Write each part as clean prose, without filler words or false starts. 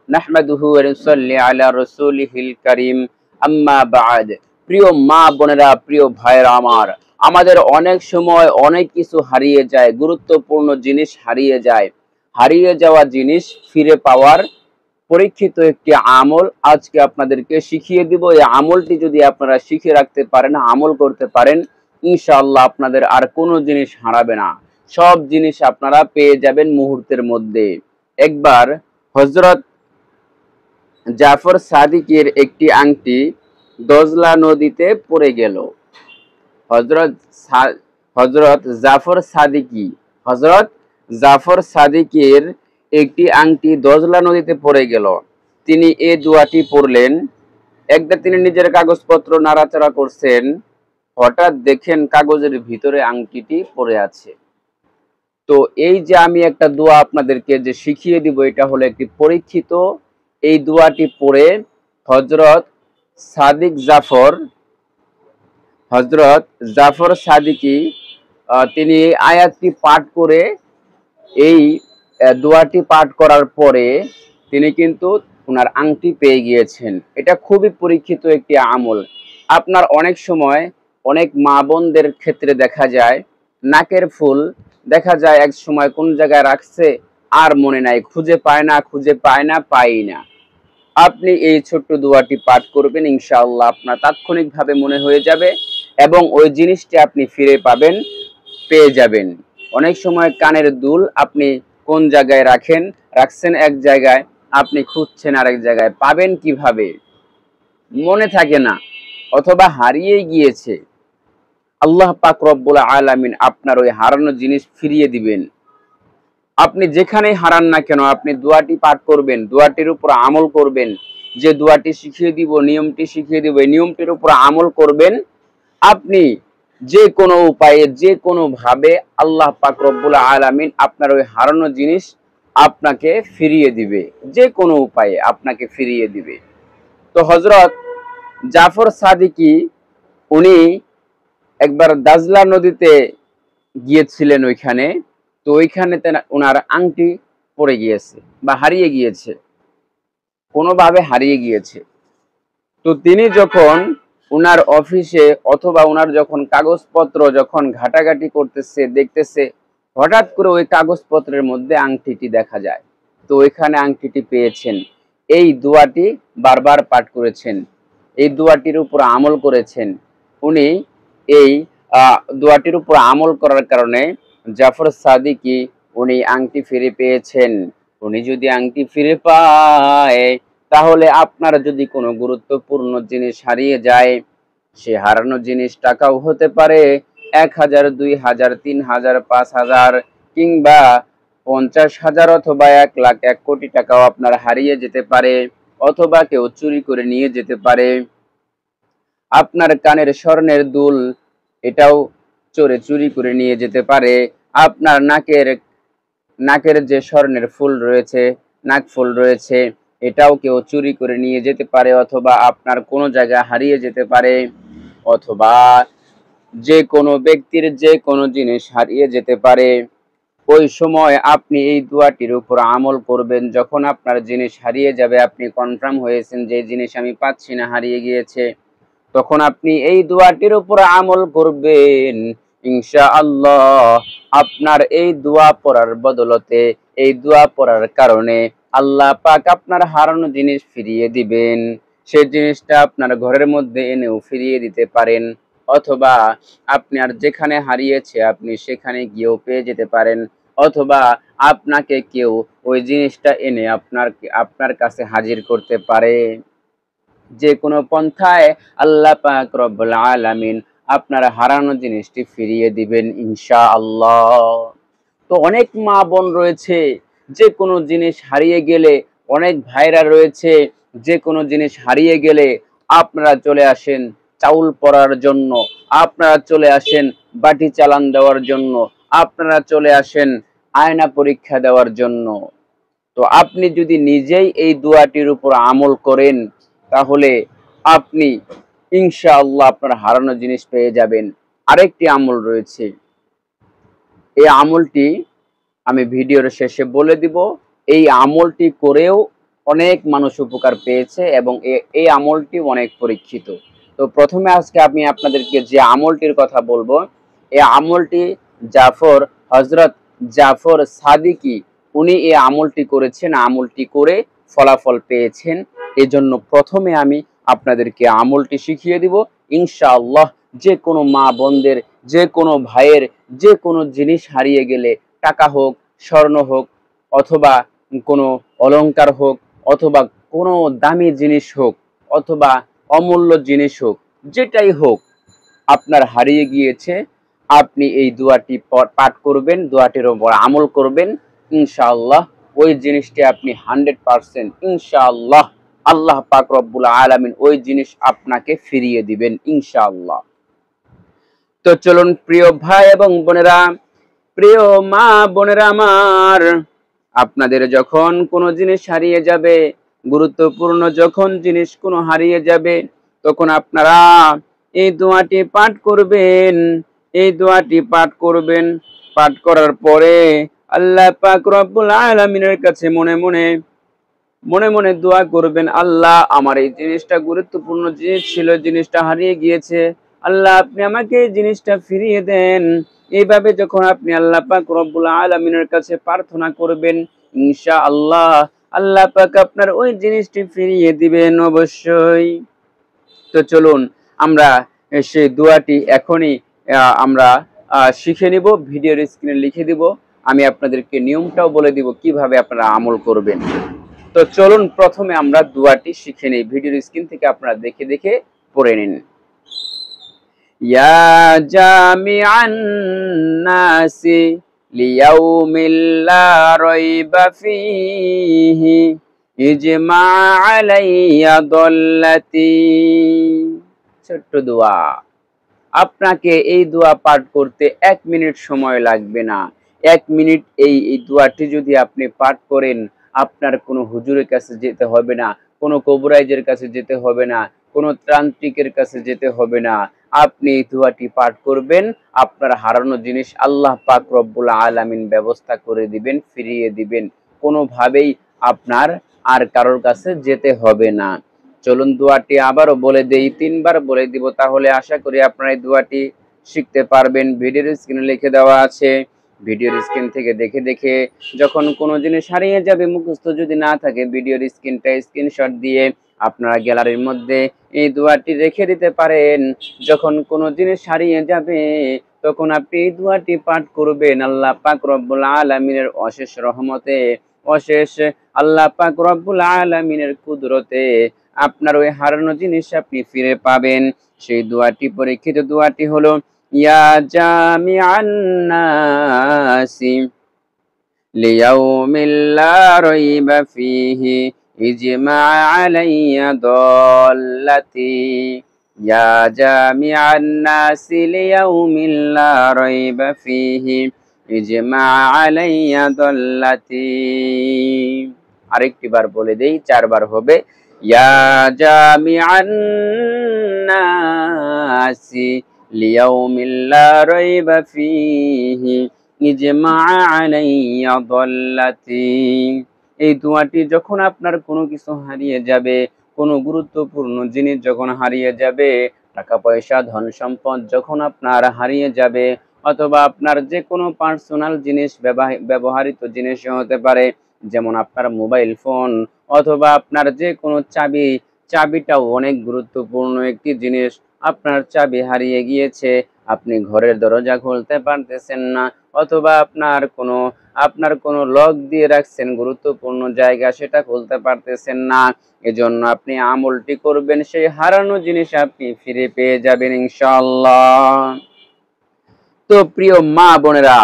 নাহমাদুহু ওয়া নুসাল্লি আলা রাসূলিহিল কারীম আম্মা বা'দ। প্রিয় মা বোনেরা, প্রিয় ভাইরা আমার, আমাদের অনেক সময় অনেক কিছু হারিয়ে যায়, গুরুত্বপূর্ণ জিনিস হারিয়ে যায়। হারিয়ে যাওয়া জিনিস ফিরে পাওয়ার পরীক্ষিত একটি আমল আজকে আপনাদেরকে শিখিয়ে দিব। এই আমলটি যদি আপনারা শিখে রাখতে পারেন, আমল করতে পারেন, ইনশাআল্লাহ আপনাদের আর কোনো জিনিস হারাবে না, সব জিনিস আপনারা পেয়ে যাবেন মুহূর্তের মধ্যে। একবার হযরত জাফর সাদিকের একটি আংটি দজলা নদীতে পড়ে গেল। হযরত জাফর সাদিকের একটি আংটি দজলা নদীতে পড়ে গেল। তিনি এই দোয়াটি পড়লেন। একদা তিনি নিজের কাগজপত্র নাড়াচাড়া করছেন, হঠাৎ দেখেন কাগজের ভিতরে আংটিটি পড়ে আছে। তো এই যে আমি একটা দোয়া আপনাদেরকে যে শিখিয়ে দিব, এটা হলো একটি পরীক্ষিত। এই দোয়াটি পড়ে হযরত জাফর সাদিকি তিনি এই আয়াতটি পাঠ করে, এই দোয়াটি পাঠ করার পরে তিনি কিন্তু ওনার আংটি পেয়ে গিয়েছেন। এটা খুবই পরীক্ষিত একটি আমল। আপনার অনেক সময় অনেক মা বোনদের ক্ষেত্রে দেখা যায় নাকের ফুল দেখা যায় এক সময় কোন জায়গায় রাখছে আর মনে নাই, খুঁজে পায় না, পাই না। আপনি এই ছোট্ট দোয়াটি পাঠ করবেন, ইনশাআল্লাহ আপনার তাৎক্ষণিকভাবে মনে হয়ে যাবে এবং ওই জিনিসটি আপনি ফিরে পেয়ে যাবেন। অনেক সময় কানের দুল আপনি কোন জায়গায় রাখছেন এক জায়গায়, আপনি খুঁজছেন আরেক জায়গায়, পাবেন কিভাবে, মনে থাকে না অথবা হারিয়ে গিয়েছে। আল্লাহ পাক রব্বুল আলামিন আপনার ওই হারানো জিনিস ফিরিয়ে দিবেন। আপনি যেখানেই হারান না কেন, আপনি দোয়াটি পাঠ করবেন, দোয়াটির উপর আমল করবেন। যে দোয়াটি শিখিয়ে দিব, নিয়মটি শিখিয়ে দিব, এই নিয়মটির উপর আমল করবেন। আপনি যে কোনো উপায়ে, যে কোনো ভাবে আল্লাহ পাক রব্বুল আলামিন আপনার ওই হারানো জিনিস আপনাকে ফিরিয়ে দিবে, যে কোনো উপায়ে আপনাকে ফিরিয়ে দিবে। তো হযরত জাফর সাদিকি উনি একবার দাজলা নদীতে গিয়েছিলেন ওইখানে। তো ওইখানে ওনার আংটি পড়ে গিয়েছে বা হারিয়ে গিয়েছে, কোনোভাবে হারিয়ে গিয়েছে। তো তিনি যখন উনার অফিসে অথবা উনার যখন কাগজপত্র যখন ঘাটাঘাটি করতেছে, দেখতেছে, হঠাৎ করে ওই কাগজপত্রের মধ্যে আংটিটি দেখা যায়। তো ওইখানে আংটিটি পেয়েছেন। এই দোয়াটি বারবার পাঠ করেছেন, এই দোয়াটির উপর আমল করেছেন। উনি এই দোয়াটির উপর আমল করার কারণে জাফর সাদিকি উনি আংটি ফিরে পেয়েছেন। উনি যদি আংটি ফিরে পায়, তাহলে আপনার যদি কোনো গুরুত্বপূর্ণ জিনিস হারিয়ে যায়, সে হারানো জিনিস টাকাও হতে পারে, 1000, 2000, 3000, 5000 কিংবা 50,000 অথবা 1 লাখ, 1 কোটি টাকাও আপনার হারিয়ে যেতে পারে, অথবা কেউ চুরি করে নিয়ে যেতে পারে। আপনার কানের স্বর্ণের দুল, এটাও চুরি করে নিয়ে যেতে পারে। আপনার নাকের যে স্বর্ণের ফুল রয়েছে, নাক ফুল রয়েছে, এটাও কেউ চুরি করে নিয়ে যেতে পারে, অথবা আপনার কোনো জায়গায় হারিয়ে যেতে পারে, অথবা যে কোনো ব্যক্তির যে কোনো জিনিস হারিয়ে যেতে পারে। ওই সময় আপনি এই দোয়াটির উপর আমল করবেন। যখন আপনার জিনিস হারিয়ে যাবে, আপনি কনফার্ম হয়েছেন যে জিনিস আমি পাচ্ছি না, হারিয়ে গিয়েছে, তখন আপনি এই দোয়াটির উপর আমল করবেন। ইনশাআল্লাহ আপনার এই দোয়া পড়ার বদলতে, এই দোয়া পড়ার কারণে আল্লাহ পাক আপনার হারানো জিনিস ফিরিয়ে দিবেন। সেই জিনিসটা আপনার ঘরের মধ্যে এনেও ফিরিয়ে দিতে পারেন, অথবা আপনার যেখানে হারিয়েছে আপনি সেখানে গিয়েও পেয়ে যেতে পারেন, অথবা আপনাকে কেউ ওই জিনিসটা এনে আপনার কাছে হাজির করতে পারে। যে কোনো পন্থায় আল্লাহ পাক রব্বুল আলামিন আপনার হারানো জিনিসটি ফিরিয়ে দিবেন ইনশাআল্লাহ। তো অনেক মা বোন রয়েছে, যে কোনো জিনিস হারিয়ে গেলে, অনেক ভাইরা রয়েছে, যে কোনো জিনিস হারিয়ে গেলে আপনারা চলে আসেন চাউল পড়ার জন্য, আপনারা চলে আসেন বাটি চালান দেওয়ার জন্য, আপনারা চলে আসেন আয়না পরীক্ষা দেওয়ার জন্য। তো আপনি যদি নিজেই এই দোয়াটির উপর আমল করেন, তাহলে আপনি ইনশাআল্লাহ আপনার হারানো জিনিস পেয়ে যাবেন। আরেকটি আমল রয়েছে, এই আমলটি আমি ভিডিওর শেষে বলে দিব। এই আমলটি করেও অনেক মানুষ উপকার পেয়েছে এবং এই আমলটি অনেক পরীক্ষিত। তো প্রথমে আজকে আমি আপনাদেরকে যে আমলটির কথা বলবো, এই আমলটি হযরত জাফর সাদিকি উনি এই আমলটি করেছেন, আমলটি করে ফলাফল পেয়েছেন। এজন্য প্রথমে আমি আপনাদেরকে আমলটি শিখিয়ে দিব। ইনশাআল্লাহ যে কোনো মা বোনদের, যে কোনো ভাইয়ের যে কোনো জিনিস হারিয়ে গেলে, টাকা হোক, স্বর্ণ হোক, অথবা কোনো অলংকার হোক, অথবা কোনো দামি জিনিস হোক, অথবা অমূল্য জিনিস হোক, যেটাই হোক আপনার হারিয়ে গিয়েছে, আপনি এই দোয়াটি পাঠ করবেন, দোয়াটির উপর আমল করবেন। ইনশাআল্লাহ ওই জিনিসটি আপনি 100% ইনশাআল্লাহ আল্লাহ পাক রব্বুল আলামিন ওই জিনিস আপনাকে ফিরিয়ে দিবেন ইনশাআল্লাহ। তো চলুন প্রিয় ভাই এবং বোনেরা, প্রিয় মা বোনেরা আমার, আপনাদের যখন কোনো জিনিস হারিয়ে যাবে, গুরুত্বপূর্ণ যখন জিনিস কোনো হারিয়ে যাবে, তখন আপনারা এই দোয়াটি পাঠ করবেন। এই দোয়াটি পাঠ করবেন। পাঠ করার পরে আল্লাহ পাক রব্বুল আলামিনের কাছে মনে মনে দোয়া করবেন, আল্লাহ আমার এই জিনিসটা গুরুত্বপূর্ণ জিনিস ছিল, জিনিসটা হারিয়ে গিয়েছে, আল্লাহ আপনি আমাকে এই জিনিসটা ফিরিয়ে দেন। এইভাবে যখন আপনি আল্লাহ পাক রব্বুল আলামিনের কাছে প্রার্থনা করবেন, ইনশাআল্লাহ আল্লাহ পাক আপনার ওই জিনিসটি ফিরিয়ে দিবেন অবশ্যই। তো চলুন আমরা সেই দোয়াটি এখনই আমরা শিখে নিব। ভিডিওর স্ক্রিনে লিখে দিব, আমি আপনাদেরকে নিয়মটাও বলে দিব কিভাবে আপনারা আমল করবেন। তো চলুন প্রথমে আমরা দোয়াটি শিখে নেই। ভিডিওর স্ক্রিন থেকে আপনারা দেখে দেখে পড়ে নিন। ইয়া জামিআন নাসি লিয়াউমিল লা রাইবা ফীহি ইজমা আলাইয়া দল্লাতি। ছোট্ট দোয়া, আপনাকে এই দোয়া পাঠ করতে 1 মিনিট সময় লাগবে না। 1 মিনিট এই দোয়াটি যদি আপনি পাঠ করেন, আপনার কোনো হুজুরের কাছে যেতে হবে না, কোনো কবিরাজের কাছে যেতে হবে না, কোনো তান্ত্রিকের কাছে যেতে হবে না। আপনি এই দোয়াটি পাঠ করবেন, আপনার হারানো জিনিস আল্লাহ পাক রব্বুল আলামিন ব্যবস্থা করে দিবেন, ফিরিয়ে দিবেন। কোনোভাবেই আপনার আর কারোর কাছে যেতে হবে না। চলুন দোয়াটি আবারও বলে দেই, 3 বার বলে দিব, তাহলে আশা করি আপনারা এই দোয়াটি শিখতে পারবেন। ভিডিওর স্ক্রিনে লিখে দেওয়া আছে, ভিডিওর স্ক্রিন থেকে দেখে দেখে যখন কোনো জিনিস হারিয়ে যাবে, মুখস্থ যদি না থাকে, ভিডিওর স্ক্রিনশট দিয়ে আপনারা গ্যালারির মধ্যে এই দোয়াটি রেখে দিতে পারেন। যখন কোনো জিনিস হারিয়ে যাবে, তখন আপনি এই দোয়াটি পাঠ করবেন। আল্লাহ পাক রব্বুল আলামিনের অশেষ রহমতে, অশেষ আল্লাহ পাক রব্বুল আলামিনের কুদরতে আপনার ওই হারানো জিনিস আপনি ফিরে পাবেন। সেই দোয়াটি, পরীক্ষিত দোয়াটি হলো, ইয়া জামিআন নাসি লিয়াউমিল লা রাইবা ফীহি ইজমা আলাইয়া দল্লাতি। ইয়া জামিআন নাসি লিয়াউমিল লা রাইবা ফীহি ইজমা আলাইয়া দল্লাতি। আরেকটি বার বলে দেই, 4 বার হবে। ইয়া জামিআন নাসি লিয়াউমিল লা রাইবা ফীহি ইজমা আলাইয়া দল্লাতি। এই দোয়াটি যখন আপনার কোনো কিছু হারিয়ে যাবে, কোনো গুরুত্বপূর্ণ জিনিস যখন হারিয়ে যাবে, টাকা পয়সা ধন সম্পদ যখন আপনার হারিয়ে যাবে, অথবা আপনার যে কোনো পার্সোনাল জিনিস, ব্যবহৃত জিনিস হতে পারে, যেমন আপনার মোবাইল ফোন, অথবা আপনার যে কোনো চাবিটাও অনেক গুরুত্বপূর্ণ একটি জিনিস। আপনার চাবি হারিয়ে গিয়েছে, আপনি ঘরের দরজা খুলতে পারতেছেন না, অথবা আপনার কোনো লক দিয়ে রাখছেন গুরুত্বপূর্ণ জায়গা, সেটা খুলতে পারতেছেন না। এজন্য আপনি আমলটি করবেন, সেই হারানো জিনিস আপনি ফিরে পেয়ে যাবেন ইনশাআল্লাহ। তো প্রিয় মা বোনেরা,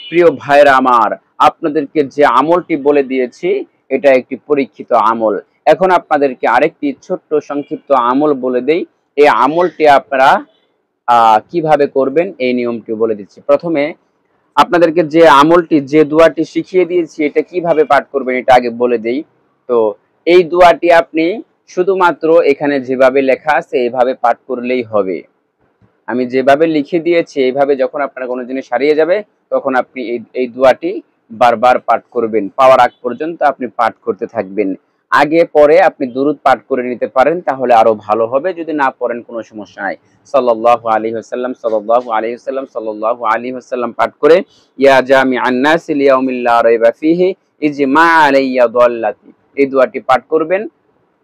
প্রিয় ভাইরা আমার, আপনাদেরকে যে আমলটি বলে দিয়েছি, এটা একটি পরীক্ষিত আমল। এখন আপনাদেরকে আরেকটি ছোট্ট সংক্ষিপ্ত আমল বলে দেই। এই আমলটি আপনারা কিভাবে করবেন এই নিয়মটি বলে দিচ্ছি। প্রথমে আপনাদেরকে যে আমলটি, যে দোয়াটি শিখিয়ে দিয়েছি, এটা কিভাবে পাঠ করবেন এটা আগে বলে দেই। তো এই দোয়াটি আপনি শুধুমাত্র এখানে যেভাবে লেখা আছে এইভাবে পাঠ করলেই হবে। আমি যেভাবে লিখে দিয়েছি এইভাবে যখন আপনার কোনো জিনিস হারিয়ে যাবে, তখন আপনি এই দোয়াটি বারবার পাঠ করবেন, পাওয়ার আগ পর্যন্ত আপনি পাঠ করতে থাকবেন। আগে পরে আপনি দুরূদ পাঠ করে নিতে পারেন তাহলে আরো ভালো হবে, যদি না পড়েন কোনো সমস্যা নাই। সাল্লাল্লাহু আলাইহি ওয়াসাল্লাম সাল্লাল্লাহু আলাইহি ওয়াসাল্লাম সাল্লাল্লাহু আলাইহি ওয়াসাল্লাম পাঠ করে ইয়া জামিআন নাসি লিয়াউমিল লা রাইবা ফিহি ইজমা আলাইয়া দাল্লাতি, এই দোয়াটি পাঠ করবেন,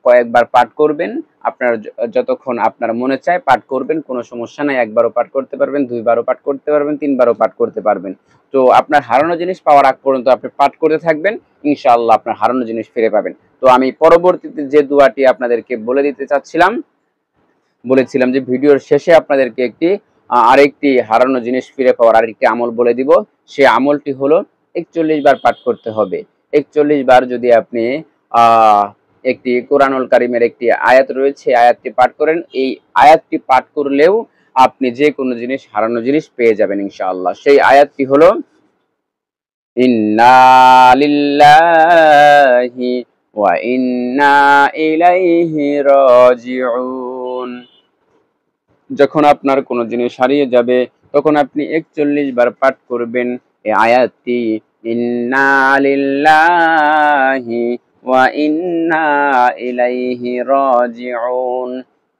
কয়েকবার পাঠ করবেন। আপনার যতক্ষণ আপনার মনে চায় পাঠ করবেন, কোনো সমস্যা নাই। একবারও পাঠ করতে পারবেন, দুইবারও পাঠ করতে পারবেন, তিনবারও পাঠ করতে পারবেন। তো আপনার হারানো জিনিস পাওয়ার আগ পর্যন্ত আপনি পাঠ করতে থাকবেন, ইনশাআল্লাহ আপনার হারানো জিনিস ফিরে পাবেন। তো আমি পরবর্তীতে যে দোয়াটি আপনাদেরকে বলে দিতে চাচ্ছিলাম, বলেছিলাম যে ভিডিওর শেষে আপনাদেরকে আরেকটি হারানো জিনিস ফিরে পাওয়ার আরেকটি আমল বলে দিব। সেই আমলটি হলো 41 বার পাঠ করতে হবে। 41 বার যদি আপনি একটি কোরআনুল কারীমের একটি আয়াত রয়েছে, আয়াতটি পাঠ করেন, এই আয়াতটি পাঠ করলেও আপনি যে কোনো জিনিস, হারানো জিনিস পেয়ে যাবেন ইনশাআল্লাহ। সেই আয়াতটি হলো ইন্না লিল্লাহি ওয়া ইন্না ইলাইহি রাজিউন। যখন আপনার কোনো জিনিস হারিয়ে যাবে তখন আপনি 41 বার পাঠ করবেন এই আয়াতটি, ইন্না লিল্লাহি ওয়া ইন্না ইলাইহি রাজিউন।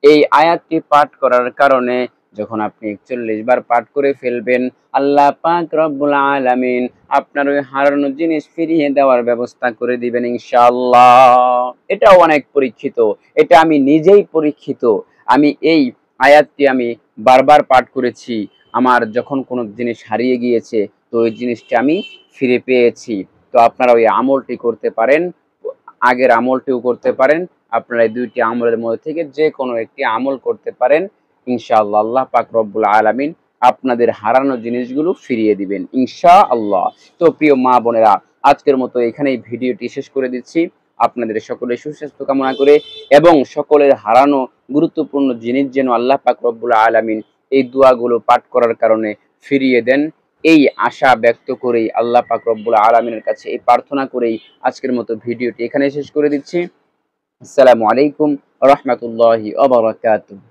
এই আয়াতটি পাঠ করার কারণে যখন আপনি 41 বার পাঠ করে ফেলবেন, আল্লাহ পাক রব্বুল আলামিন আপনার ওই হারানো জিনিস ফিরিয়ে দেওয়ার ব্যবস্থা করে দিবেন ইনশাআল্লাহ। এটাও অনেক পরীক্ষিত, এটা আমি নিজেই পরীক্ষিত। আমি এই আয়াতটি আমি বারবার পাঠ করেছি। আমার যখন কোনো জিনিস হারিয়ে গিয়েছে তো ওই জিনিসটা আমি ফিরে পেয়েছি। তো আপনারা ওই আমলটি করতে পারেন, আগের আমলটিও করতে পারেন। আপনারা এই দুইটি আমলের মধ্যে থেকে যে কোনো একটি আমল করতে পারেন, ইনশাআল্লাহ আল্লাহ পাক রব্বুল আলামিন আপনাদের হারানো জিনিসগুলো ফিরিয়ে দিবেন ইনশাআল্লাহ। তো প্রিয় মা বোনেরা, আজকের মতো এখানেই ভিডিওটি শেষ করে দিচ্ছি। আপনাদের সকলের সুস্বাস্থ্য কামনা করে এবং সকলের হারানো গুরুত্বপূর্ণ জিনিস যেন আল্লাহ পাক রব্বুল আলামিন এই দোয়াগুলো পাঠ করার কারণে ফিরিয়ে দেন, এই আশা ব্যক্ত করেই, আল্লাহ পাক রব্বুল আলামিনের কাছে এই প্রার্থনা করেই আজকের মতো ভিডিওটি এখানে শেষ করে দিচ্ছি। আসসালামু আলাইকুম ওয়া রাহমাতুল্লাহি ওয়া বারাকাতুহু।